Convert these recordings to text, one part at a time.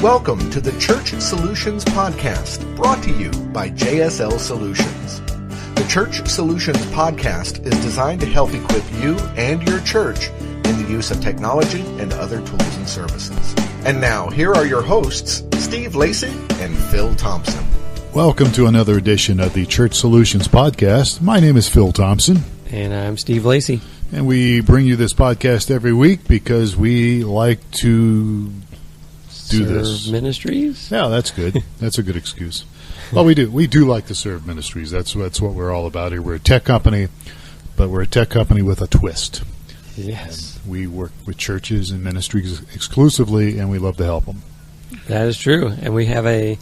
Welcome to the Church Solutions Podcast, brought to you by JSL Solutions. The Church Solutions Podcast is designed to help equip you and your church in the use of technology and other tools and services. And now, here are your hosts, Steve Lacy and Phil Thompson. Welcome to another edition of the Church Solutions Podcast. My name is Phil Thompson. And I'm Steve Lacy. And we bring you this podcast every week because we like to do this. Serve ministries? Yeah, that's good. That's a good excuse. Well, we do. We do like to serve ministries. That's what we're all about here. We're a tech company, but we're a tech company with a twist. Yes. And we work with churches and ministries exclusively, and we love to help them. That is true. And we have a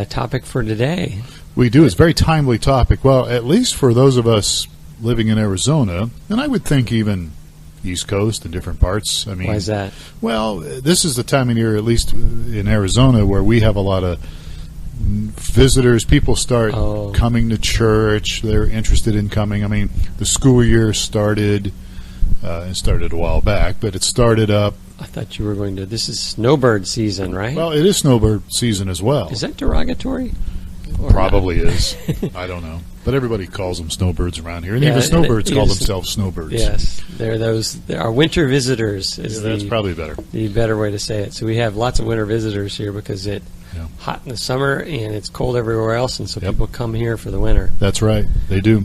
topic for today. We do. It's a very timely topic. Well, at least for those of us living in Arizona, and I would think even East Coast and different parts. I mean, why is that? Well, this is the time of year, at least in Arizona, where we have a lot of visitors. People start coming to church. They're interested in coming. I mean, the school year started. It started a while back, but it started up. I thought you were going to. This is snowbird season, right? Well, it is snowbird season as well. Is that derogatory? Probably is. I don't know. But everybody calls them snowbirds around here. And even snowbirds call themselves snowbirds. Yes. They're our winter visitors. That's probably better. The better way to say it. So we have lots of winter visitors here because it's hot in the summer and it's cold everywhere else. And so people come here for the winter. That's right. They do.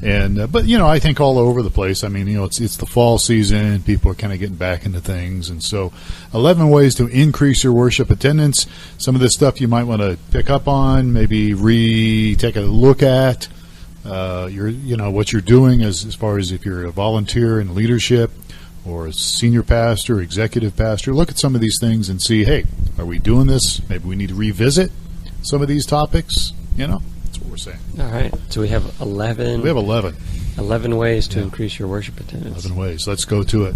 And but I think all over the place. I mean, it's the fall season. People are kind of getting back into things, and so 11 ways to increase your worship attendance. Some of this stuff you might want to pick up on, maybe take a look at. What you're doing as far as if you're a volunteer in leadership or a senior pastor, executive pastor. Look at some of these things and see, hey, are we doing this? Maybe we need to revisit some of these topics. That's what we're saying. All right. So we have 11. We have 11. 11 ways to increase your worship attendance. 11 ways. Let's go to it.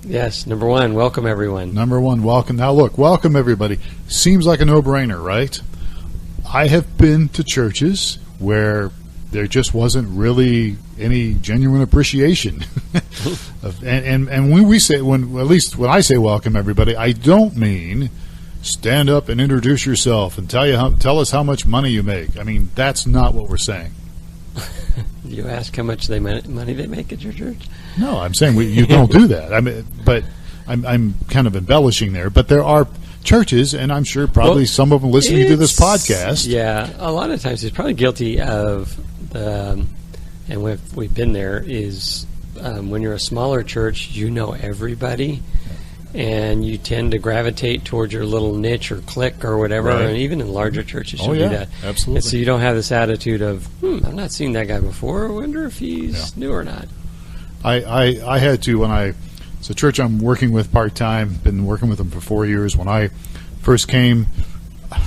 Yes. Number one, welcome everyone. Number one, welcome. Now look, welcome everybody. Seems like a no-brainer, right? I have been to churches where there just wasn't really any genuine appreciation. and when we say, at least when I say welcome everybody, I don't mean stand up and introduce yourself and tell us how much money you make. I mean, that's not what we're saying. You ask how much money they make at your church? No, I'm saying you don't do that. I mean, but I'm kind of embellishing there. But there are churches, and I'm sure probably some of them listening to this podcast. Yeah, a lot of times it's probably guilty of and we've been there, is when you're a smaller church, you know everybody. And you tend to gravitate towards your little niche or clique or whatever, right. And even in larger churches you'll do that. Absolutely. And so you don't have this attitude of, I've not seen that guy before. I wonder if he's new or not. I had to it's a church I'm working with part-time, been working with them for 4 years. When I first came, I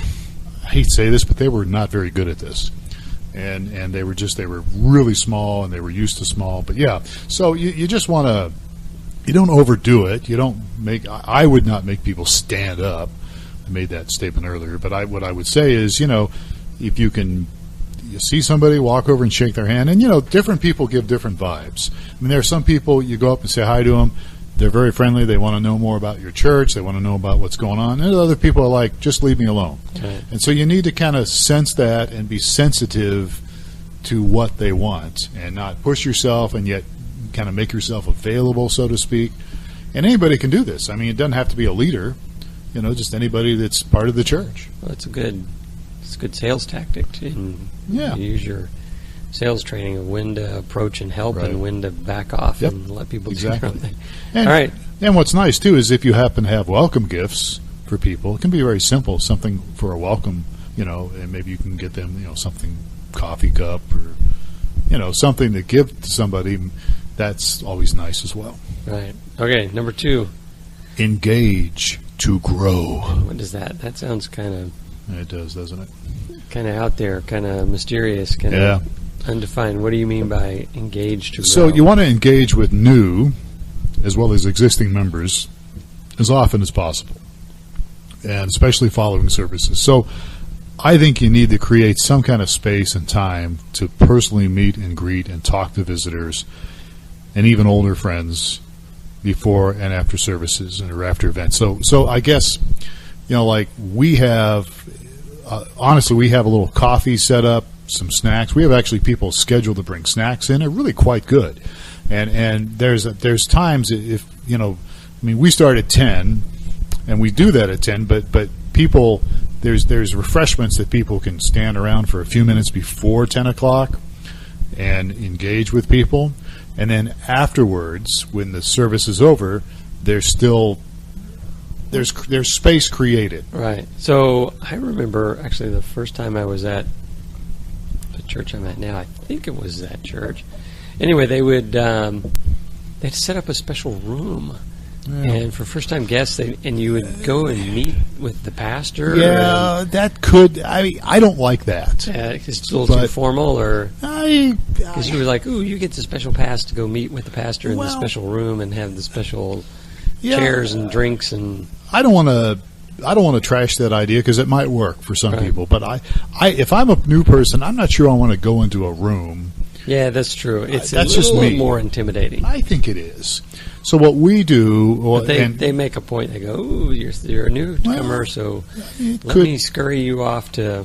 hate to say this, but they were not very good at this. And they were really small, and they were used to small. But yeah, so you just want to, you don't overdo it. I would not make people stand up. I made that statement earlier, but what I would say is, if you see somebody, walk over and shake their hand, and different people give different vibes. I mean, there are some people you go up and say hi to them. They're very friendly. They want to know more about your church. They want to know about what's going on. And other people are like, just leave me alone. Right. And so you need to kind of sense that and be sensitive to what they want and not push yourself and yet kind of make yourself available, so to speak. And anybody can do this. I mean, it doesn't have to be a leader, just anybody that's part of the church. Well, it's a good sales tactic to use your sales training of when to approach and help and when to back off and let people do their own thing. All right. And what's nice, too, is if you happen to have welcome gifts for people, it can be very simple, something for a welcome, and maybe you can get them, something, coffee cup or, something to give to somebody. That's always nice as well. Right. Okay, number 2. Engage to grow. What is that? That sounds kind of... It does, doesn't it? Kind of out there, kind of mysterious, kind of undefined. What do you mean by engage to grow? So you want to engage with new as well as existing members as often as possible, and especially following services. So I think you need to create some kind of space and time to personally meet and greet and talk to visitors and even older friends before and after services and or after events. So I guess like we have, honestly, we have a little coffee set up, some snacks. We have actually people scheduled to bring snacks in. They're really quite good. And there's times if, we start at 10, and we do that at 10, but people, there's refreshments that people can stand around for a few minutes before 10 o'clock and engage with people. And then afterwards, when the service is over, there's space created. Right. So I remember actually the first time I was at the church I'm at now, I think it was that church. Anyway, they'd set up a special room. Yeah. And for first-time guests, and you would go and meet with the pastor. Yeah, that could. I don't like that. It's a little too formal, or because you were like, "Ooh, you get the special pass to go meet with the pastor in the special room and have the special chairs and drinks." And I don't want to trash that idea because it might work for some people. But if I'm a new person, I'm not sure I want to go into a room. Yeah, that's true. It's that's a little just me. More intimidating. I think it is. So what we do, but they make a point. They go, "Ooh, you're a newcomer, so let me scurry you off to."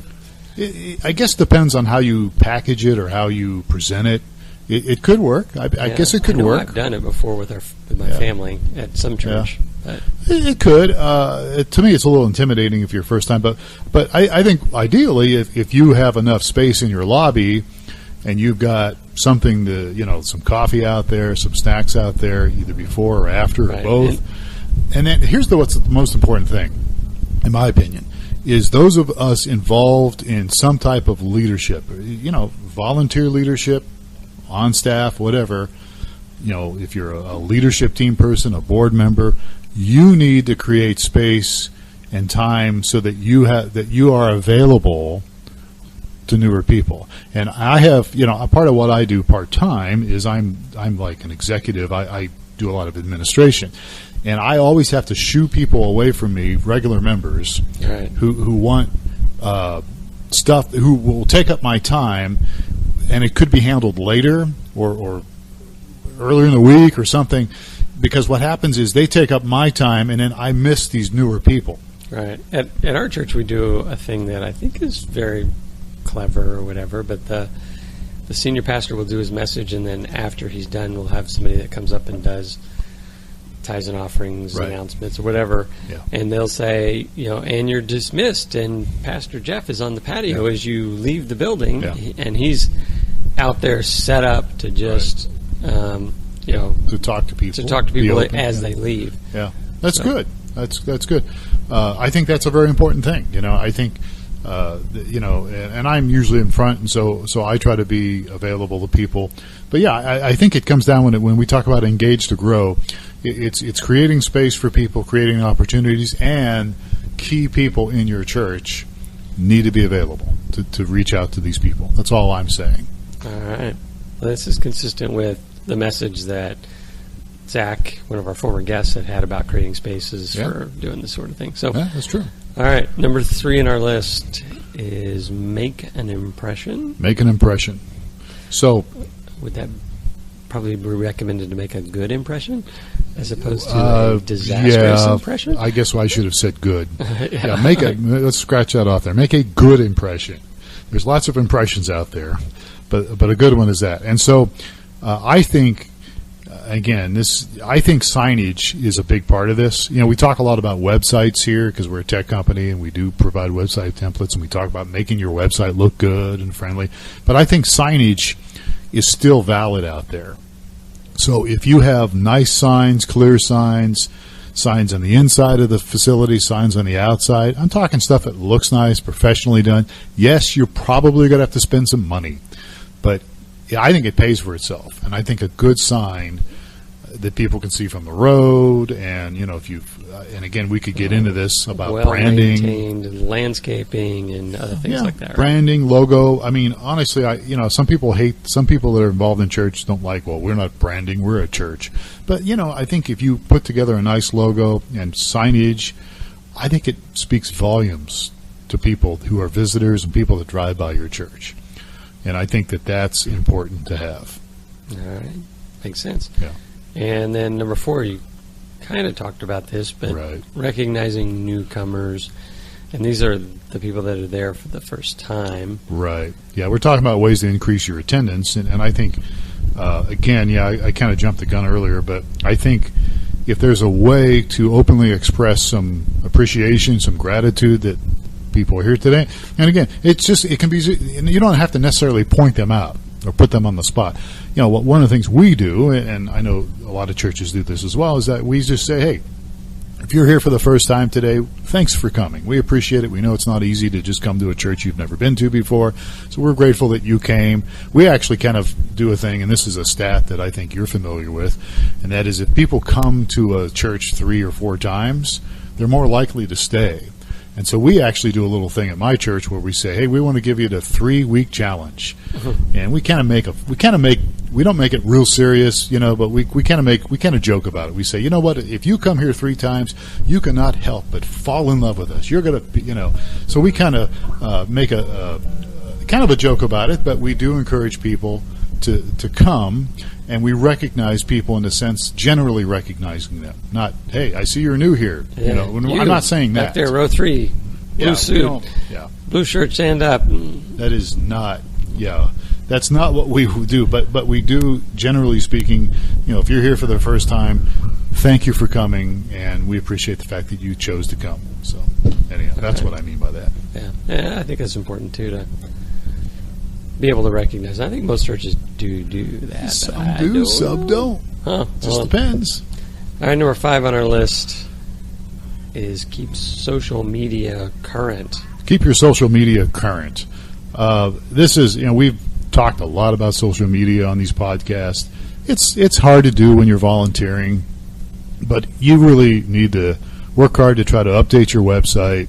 I guess it depends on how you package it or how you present it. It could work. I guess it could work. I've done it before with my family at some church. Yeah. It could. To me, it's a little intimidating if you're first time. But I think ideally, if you have enough space in your lobby, and you've got something to, some coffee out there, some snacks out there, either before or after or both. And then here's what's the most important thing, in my opinion, is those of us involved in some type of leadership, volunteer leadership, on staff, whatever. If you're a leadership team person, a board member, you need to create space and time so that you are available to newer people. And I have, a part of what I do part-time is I'm like an executive. I do a lot of administration. And I always have to shoo people away from me, regular members, who want stuff, who will take up my time, and it could be handled later or earlier in the week or something, because what happens is they take up my time, and then I miss these newer people. Right. At our church, we do a thing that I think is very clever or whatever, but the senior pastor will do his message, and then after he's done, we'll have somebody that comes up and does tithes and offerings, announcements, or whatever, and they'll say, and you're dismissed, and Pastor Jeff is on the patio as you leave the building, and he's out there set up to just, to talk to people, as they leave. Yeah, that's good. That's good. I think that's a very important thing. I think. And I'm usually in front, and so I try to be available to people. But yeah, I think it comes down when we talk about engage to grow, it's creating space for people, creating opportunities, and key people in your church need to be available to reach out to these people. That's all I'm saying. All right. Well, this is consistent with the message that Zach, one of our former guests, had about creating spaces for doing this sort of thing. So that's true. All right, number 3 in our list is make an impression. Make an impression. So, would that probably be recommended to make a good impression as opposed to a disastrous impression? I guess I should have said good. Let's scratch that off there. Make a good impression. There's lots of impressions out there, but a good one is that. And so, I think. Again, I think signage is a big part of this. We talk a lot about websites here because we're a tech company and we do provide website templates, and we talk about making your website look good and friendly. But I think signage is still valid out there. So if you have nice signs, clear signs on the inside of the facility, signs on the outside, I'm talking stuff that looks nice, professionally done. Yes, you're probably going to have to spend some money, but I think it pays for itself, and I think a good sign that people can see from the road, and and again, we could get into this about branding, maintained, and landscaping, and other things like that. Right? Branding, logo. I mean, honestly, some people that are involved in church don't like. Well, we're not branding; we're a church. But I think if you put together a nice logo and signage, I think it speaks volumes to people who are visitors and people that drive by your church. And I think that's important to have. All right. Makes sense. Yeah. And then number 4, you kind of talked about this, but Right. recognizing newcomers, and these are the people that are there for the first time. Right. Yeah, we're talking about ways to increase your attendance, and I think, again, I kind of jumped the gun earlier, but I think if there's a way to openly express some appreciation, some gratitude that people are here today, and again, it can be, you don't have to necessarily point them out or put them on the spot. One of the things we do, and I know a lot of churches do this as well, is that we just say, hey, if you're here for the first time today, thanks for coming. We appreciate it. We know it's not easy to just come to a church you've never been to before, so we're grateful that you came. We actually kind of do a thing, and this is a stat that I think you're familiar with, and that is if people come to a church 3 or 4 times, they're more likely to stay. And so we actually do a little thing at my church where we say, hey, we want to give you the 3-week challenge. Mm-hmm. And we don't make it real serious, but we kind of joke about it. We say, you know what, if you come here 3 times, you cannot help but fall in love with us. You're going to, so we kind of make a joke about it, but we do encourage people to come, and we recognize people in the sense generally recognizing them. Not, hey, I see you're new here. Yeah, I'm not saying that. Back there, row 3, blue suit, blue shirt, stand up. That is not, that's not what we do. But we do, generally speaking, if you're here for the first time, thank you for coming, and we appreciate the fact that you chose to come. So, anyhow, that's what I mean by that. Yeah, I think that's important too, to be able to recognize. I think most churches do that. Some do, some don't. Huh. Just depends. All right, number 5 on our list is keep social media current. Keep your social media current. This is, we've talked a lot about social media on these podcasts. It's hard to do when you're volunteering, but you really need to work hard to try to update your website.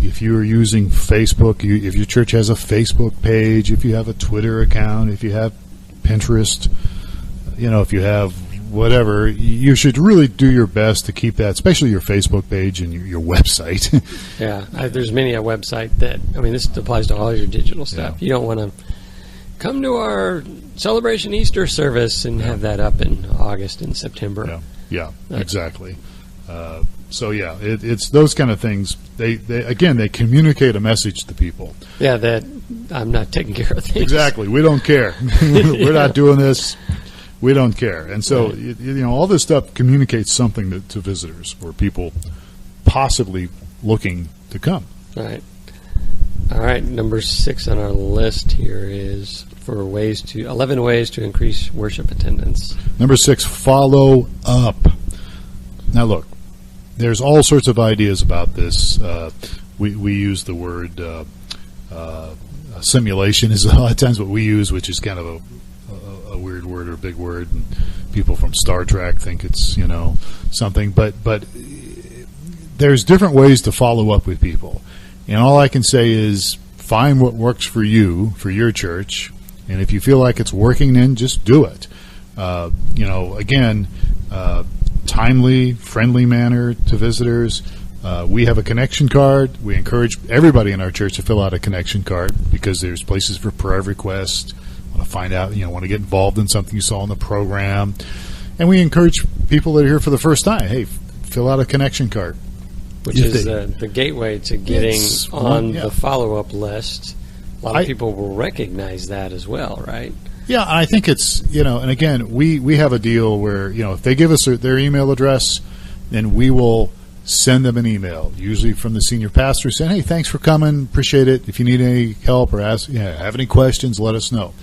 If you're using Facebook, if your church has a Facebook page, if you have a Twitter account, if you have Pinterest, if you have whatever, you should really do your best to keep that, especially your Facebook page and your website. Yeah, there's many a website that, this applies to all your digital stuff. Yeah. You don't want to come to our Celebration Easter service and have that up in August and September. Yeah, exactly. It's those kind of things. They communicate a message to people. Yeah, that I'm not taking care of things. Exactly. We don't care. We're not doing this. We don't care. And so, all this stuff communicates something to visitors or people possibly looking to come. All right. Number 6 on our list here is 11 ways to increase worship attendance. Number 6, follow up. Now, look, there's all sorts of ideas about this. We use the word simulation is a lot of times what we use, which is kind of a weird word or a big word, and people from Star Trek think it's something. But there's different ways to follow up with people, and all I can say is find what works for you, for your church, and if you feel like it's working, then just do it. Timely, friendly manner to visitors. We have a connection card. We encourage everybody in our church to fill out a connection card because there's places for prayer requests. Want to find out, want to get involved in something you saw in the program. And we encourage people that are here for the first time, hey, fill out a connection card. Which is the gateway to getting on the follow-up list. A lot of people will recognize that as well, right? Yeah, I think it's, and again, we have a deal where, if they give us their email address, then we will send them an email, usually from the senior pastor, saying, hey, thanks for coming, appreciate it. If you need any help or have any questions, let us know.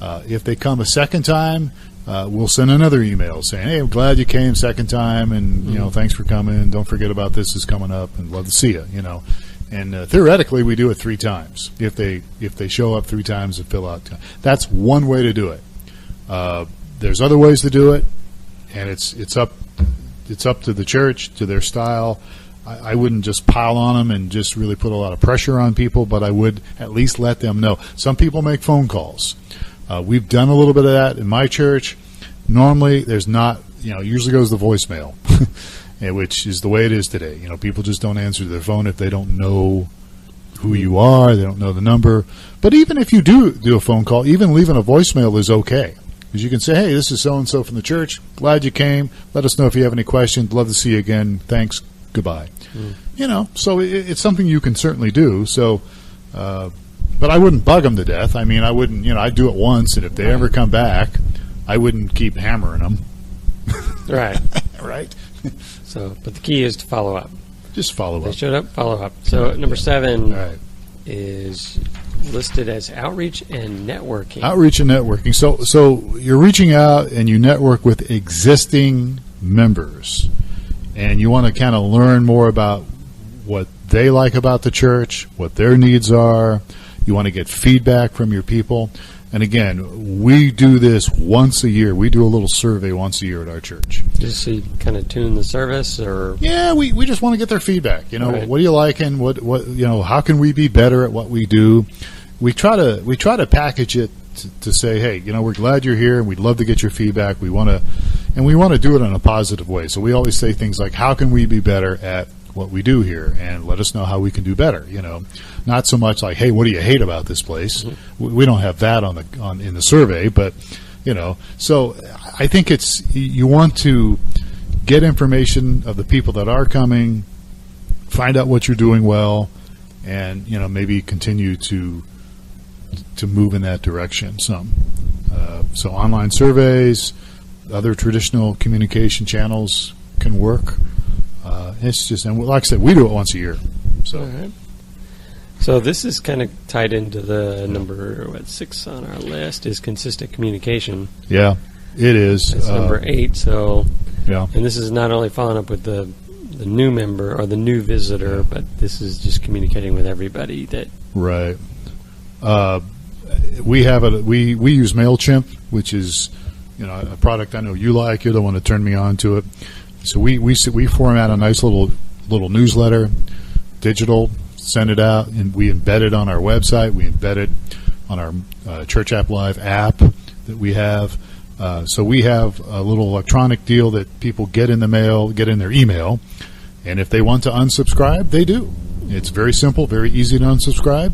If they come a second time, we'll send another email saying, hey, I'm glad you came second time, and, thanks for coming. Don't forget about this is coming up, and love to see you, And theoretically, we do it 3 times. If they show up 3 times and fill out, that's one way to do it. There's other ways to do it, and it's up to the church, to their style. I wouldn't just pile on them and just really put a lot of pressure on people, but I would at least let them know. Some people make phone calls. We've done a little bit of that in my church. Normally, there's not. Usually goes the voicemail. Which is the way it is today. People just don't answer their phone if they don't know who you are, they don't know the number. But even if you do a phone call, even leaving a voicemail is okay. Because you can say, hey, this is so-and-so from the church. Glad you came. Let us know if you have any questions. Love to see you again. Thanks. Goodbye. So it's something you can certainly do. So, but I wouldn't bug them to death. I mean, I wouldn't, I'd do it once, and if they ever come back, I wouldn't keep hammering them. Right. Right. So, but the key is to follow up. Just follow up. They showed up, follow up. So number 7 Right. is listed as outreach and networking. Outreach and networking. So you're reaching out and you network with existing members, and you want to kind of learn more about what they like about the church, what their needs are. You want to get feedback from your people. And again, we do this once a year. We do a little survey once a year at our church. Just so you kind of tune the service, or yeah, we just want to get their feedback. Right. What are you liking? What how can we be better at what we do? We try to package it to say, hey, we're glad you're here and we'd love to get your feedback. We want to do it in a positive way. So we always say things like, how can we be better at what we do here, and let us know how we can do better. Not so much like, hey, what do you hate about this place? Mm-hmm. We don't have that in the survey, but so I think you want to get information of the people that are coming, find out what you're doing well, and maybe continue to move in that direction some. So online surveys, other traditional communication channels can work. It's just, and like I said, we do it once a year. So, all right. So this is kind of tied into the number 6 on our list is consistent communication. Yeah, it is. It's number 8. So, yeah, and this is not only following up with the new member or the new visitor, but this is just communicating with everybody that. Right. We have we use MailChimp, which is a product I know you like. You're the one that turned me on to it. So we format a nice little newsletter, digital, send it out, and we embed it on our website. We embed it on our Church App Live app that we have. So we have a little electronic deal that people get in the mail, get in their email, and if they want to unsubscribe, they do. It's very simple, very easy to unsubscribe.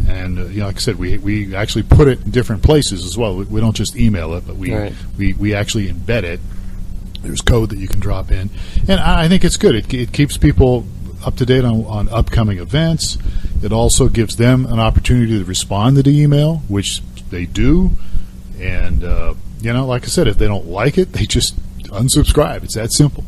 And like I said, we actually put it in different places as well. We don't just email it, but we actually embed it. There's code that you can drop in, and I think it's good. It keeps people up to date on upcoming events. It also gives them an opportunity to respond to the email, which they do. And like I said, if they don't like it, they just unsubscribe. It's that simple.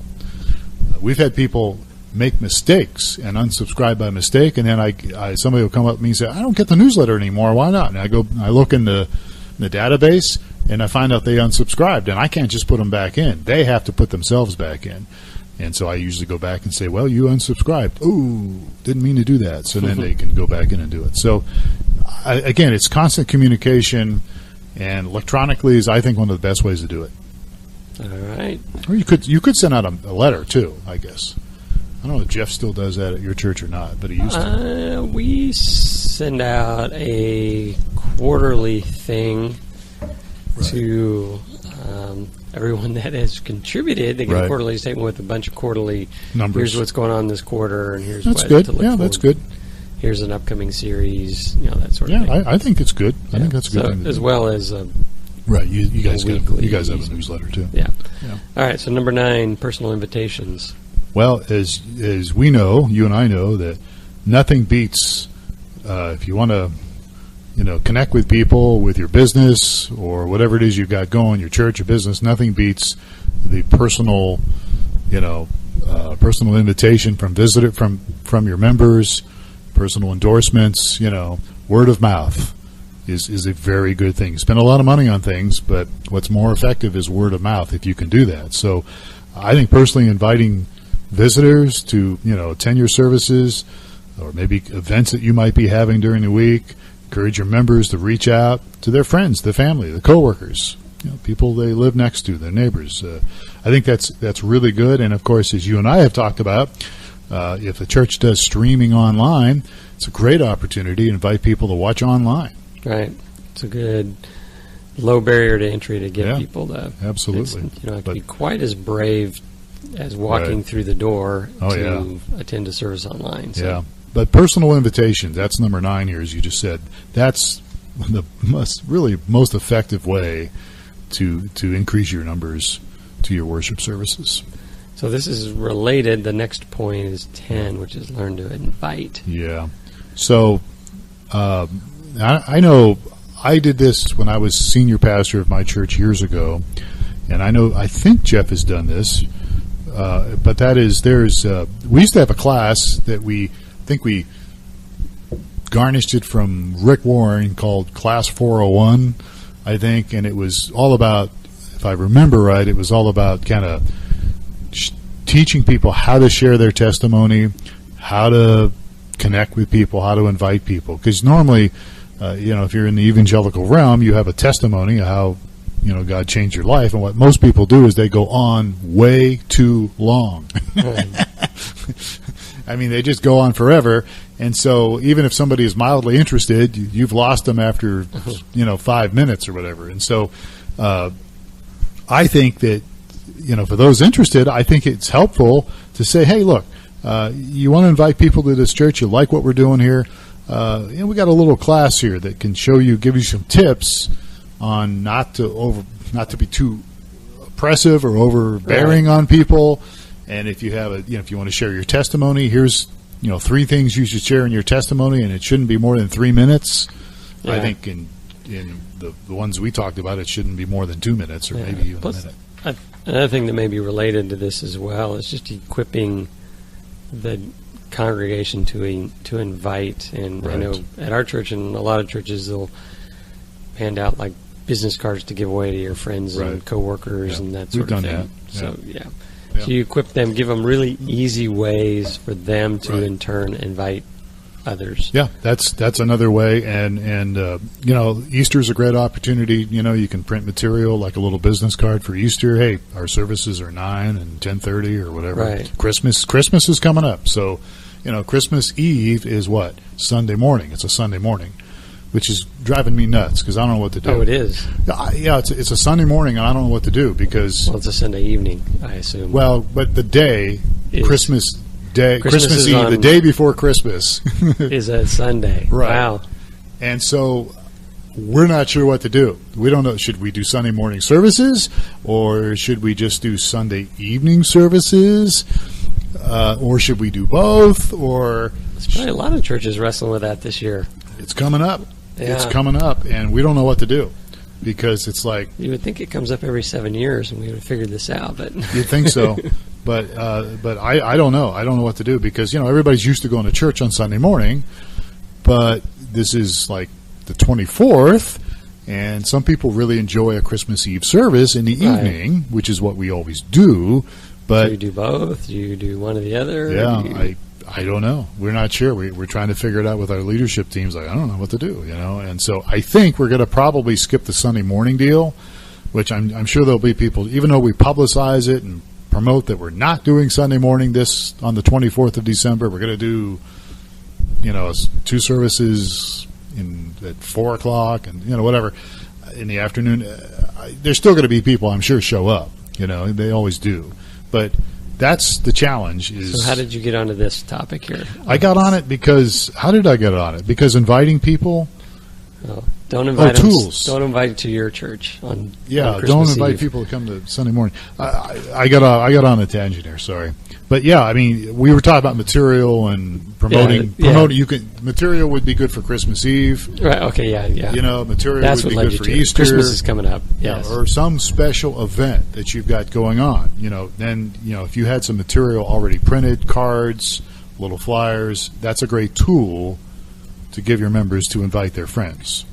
We've had people make mistakes and unsubscribe by mistake, and then somebody will come up to me and say, I don't get the newsletter anymore. Why not? And I look in the database, and I find out they unsubscribed, and I can't just put them back in. They have to put themselves back in. And so I usually go back and say, well, you unsubscribed. Ooh, didn't mean to do that. So then they can go back in and do it. So, again, it's constant communication, and electronically is, I think, one of the best ways to do it. All right. Or you could send out a letter, too, I guess. I don't know if Jeff still does that at your church or not, but he used to. We send out a quarterly thing to everyone that has contributed. They get a quarterly statement with a bunch of quarterly numbers. Here's what's going on this quarter, and here's that's what good. to look forward. That's good. Here's an upcoming series, that sort of thing. Yeah, I think it's good. I think that's a good thing. As well as right. You guys have a newsletter too. Yeah. All right. So number 9, personal invitations. Well, as we know, you and I know that nothing beats if you want to, connect with people with your business or whatever it is you've got going, your church, your business. Nothing beats the personal, personal invitation from from your members, personal endorsements. Word of mouth is a very good thing. You spend a lot of money on things, but what's more effective is word of mouth if you can do that. So, I think personally inviting visitors to attend your services, or maybe events that you might be having during the week. Encourage your members to reach out to their friends, their family, the coworkers, people they live next to, their neighbors. I think that's really good. And of course, as you and I have talked about, if the church does streaming online, it's a great opportunity to invite people to watch online. Right. It's a good low barrier to entry to get people to. Absolutely. You don't have to be quite as brave as walking through the door to attend a service online. So. Yeah. But personal invitations, that's number 9 here, as you just said. That's the most effective way to increase your numbers to your worship services. So this is related. The next point is 10, which is learn to invite. Yeah. So I know I did this when I was senior pastor of my church years ago, and I think Jeff has done this, but that is we used to have a class that we garnished it from Rick Warren called Class 401, I think, and it was all about, if I remember right, it was all about kind of teaching people how to share their testimony, how to connect with people, how to invite people. Because normally, if you're in the evangelical realm, you have a testimony of how, God changed your life. And what most people do is they go on way too long. I mean, they just go on forever. And so even if somebody is mildly interested, you've lost them after, 5 minutes or whatever. And so I think that, for those interested, I think it's helpful to say, hey, look, you want to invite people to this church, you like what we're doing here, we got a little class here that can give you some tips on not to be too oppressive or overbearing on people. And if you have if you want to share your testimony, here's 3 things you should share in your testimony, and it shouldn't be more than 3 minutes. Yeah. I think in the ones we talked about, it shouldn't be more than 2 minutes or maybe even a minute. Another thing that may be related to this as well is just equipping the congregation to invite. And right. I know at our church and a lot of churches, they'll hand out like business cards to give away to your friends right. and coworkers and that sort of thing. That. Yeah. So yeah. So you equip them, give them really easy ways for them to in turn invite others. Yeah, that's another way. And Easter's a great opportunity. You can print material like a little business card for Easter. Hey, our services are 9 and 10:30 or whatever. Right. Christmas is coming up. So, Christmas Eve is what? Sunday morning. It's a Sunday morning, which is driving me nuts because I don't know what to do. Oh, it is? Yeah, it's a Sunday morning, and I don't know what to do because... Well, it's a Sunday evening, I assume. Well, but the day, Christmas Eve, the day before Christmas... is a Sunday. Right. Wow. And so we're not sure what to do. We don't know. Should we do Sunday morning services, or should we just do Sunday evening services, or should we do both? Or there's probably a lot of churches wrestling with that this year. It's coming up. Yeah. It's coming up, and we don't know what to do because it's like... You would think it could up every 7 years, and we would have figured this out, but... You'd think so, but I don't know. I don't know what to do because, everybody's used to going to church on Sunday morning, but this is like the 24th, and some people really enjoy a Christmas Eve service in the evening, which is what we always do, but... Do you do both? Do you do one or the other? Yeah, I don't know. We're not sure. We're trying to figure it out with our leadership teams. Like, I don't know what to do, And so I think we're going to probably skip the Sunday morning deal, which I'm sure there'll be people, even though we publicize it and promote that we're not doing Sunday morning on the 24th of December. We're going to do, 2 services at 4 o'clock and, whatever in the afternoon. There's still going to be people, I'm sure, show up. They always do. But that's the challenge. So how did you get onto this topic here? I got on it because... How did I get on it? Because inviting people... don't invite them, tools. Don't invite to your church on don't invite Eve. people to come to Sunday morning. I got on a tangent here. Sorry, but we were talking about material and promoting. Material would be good for Christmas Eve. Right. Okay. Yeah. Material That's would be what good for to. Easter. Christmas is coming up. Yes. Or some special event that you've got going on. Then if you had some material already printed, cards, little flyers, that's a great tool to give your members to invite their friends.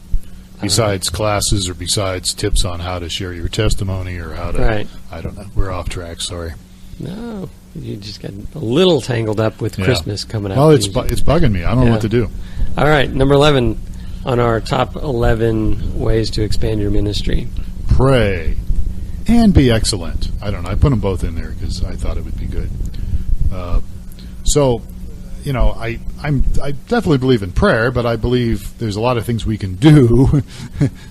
Besides classes or besides tips on how to share your testimony or how to... Right. I don't know. We're off track. Sorry. No. You just got a little tangled up with Christmas coming up. Well, it's bugging me. I don't know what to do. All right. Number 11 on our top 11 ways to expand your ministry. Pray and be excellent. I don't know. I put them both in there because I thought it would be good. I definitely believe in prayer, but I believe there's a lot of things we can do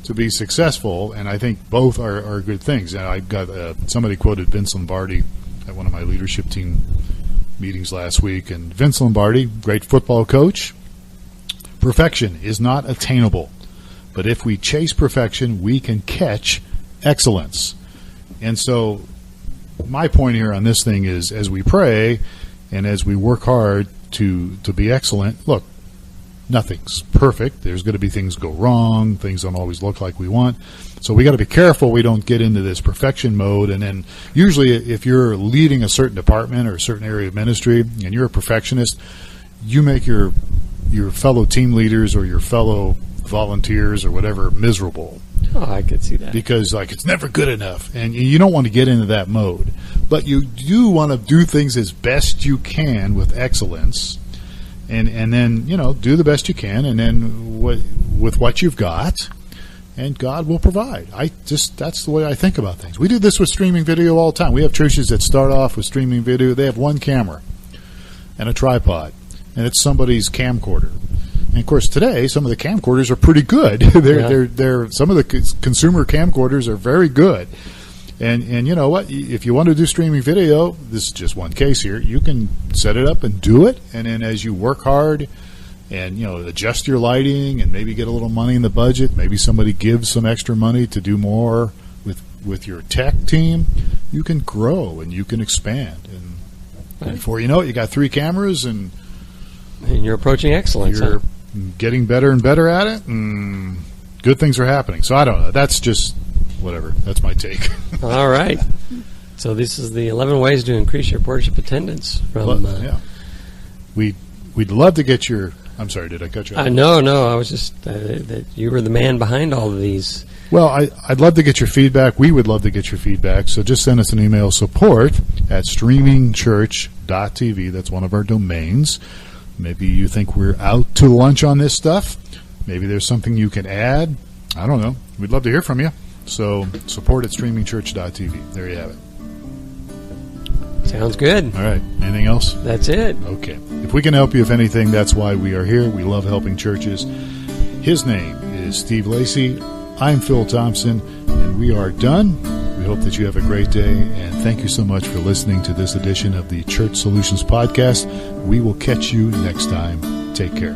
to be successful, and I think both are good things. And I got somebody quoted Vince Lombardi at one of my leadership team meetings last week, and Vince Lombardi, great football coach, perfection is not attainable, but if we chase perfection, we can catch excellence. And so my point here on this thing is, as we pray and as we work hard to be excellent, look, nothing's perfect. There's going to be things go wrong. Things don't always look like we want. So we got to be careful we don't get into this perfection mode. And then usually if you're leading a certain department or a certain area of ministry and you're a perfectionist, you make your fellow team leaders or your fellow volunteers or whatever miserable. Oh, I could see that. Because it's never good enough. And you don't want to get into that mode. But you do want to do things as best you can with excellence. And then, do the best you can, and then with what you've got, and God will provide. That's the way I think about things. We do this with streaming video all the time. We have churches that start off with streaming video. They have one camera and a tripod, and it's somebody's camcorder. And of course, today some of the camcorders are pretty good. They're some of the consumer camcorders are very good. And you know what? If you want to do streaming video, this is just one case here. You can set it up and do it, and then as you work hard and adjust your lighting and maybe get a little money in the budget, maybe somebody gives some extra money to do more with your tech team, you can grow and you can expand. And before you know it, you got 3 cameras and you're approaching excellence. You're getting better and better at it, and good things are happening. So I don't know. That's just whatever. That's my take. All right. So this is the 11 ways to increase your worship attendance. We'd love to get your. I'm sorry, did I cut you off? No. I was just that you were the man behind all of these. Well, I'd love to get your feedback. We would love to get your feedback. So just send us an email, support@streamingchurch.tv. That's one of our domains. Maybe you think we're out to lunch on this stuff. Maybe there's something you can add. I don't know. We'd love to hear from you. So support@streamingchurch.tv. There you have it. Sounds good. All right. Anything else? That's it. Okay. If we can help you with anything, that's why we are here. We love helping churches. His name is Steve Lacy. I'm Phil Thompson, and we are done. We hope that you have a great day, and thank you so much for listening to this edition of the Church Solutions Podcast. We will catch you next time. Take care.